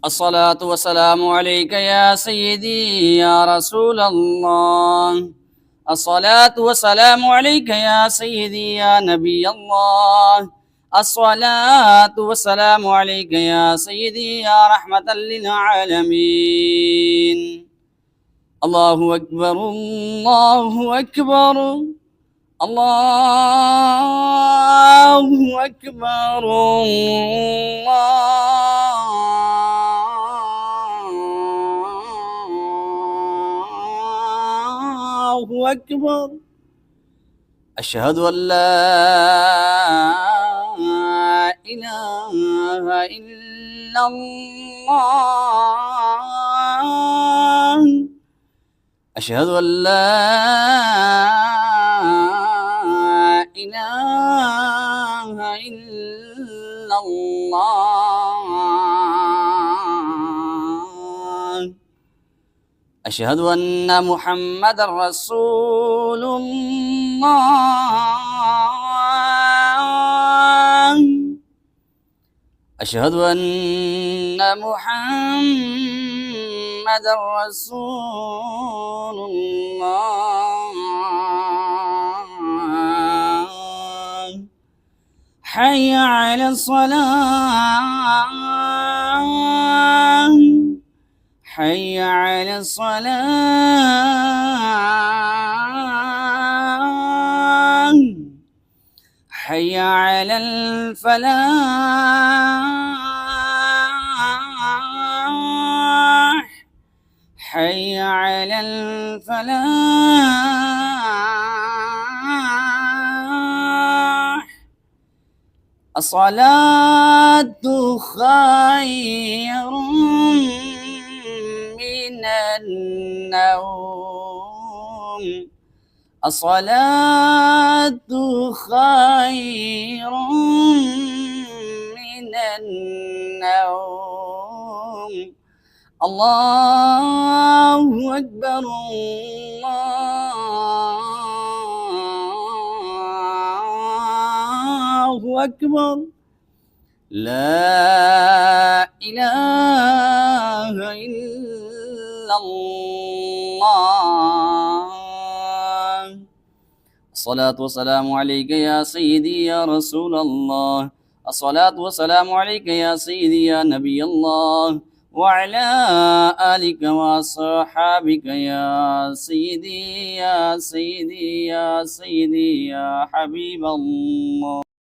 الصلاة والسلام عليك يا سيدي يا رسول الله. الصلاة والسلام عليك يا سيدي يا نبي الله. الصلاة والسلام عليك يا سيدي يا رحمة للعالمين. الله أكبر الله أكبر. الله أكبر. الله أكبر. أشهد أن لا إله إلا الله. أشهد أن لا إله إلا الله. أشهد أن محمد رسول الله. أشهد أن محمد رسول الله. حي على الصلاة. حي على الصلاة. حي على الفلاح. حي على الفلاح. الصلاة خير من النوم. الصلاة خير من النوم. الله أكبر الله أكبر. لا إله إلا الله. الصلاة والسلام عليك يا سيدي يا رسول الله. الصلاة والسلام عليك يا سيدي يا نبي الله، وعلى آلك وصحابك يا سيدي يا سيدي يا سيدي يا حبيب الله.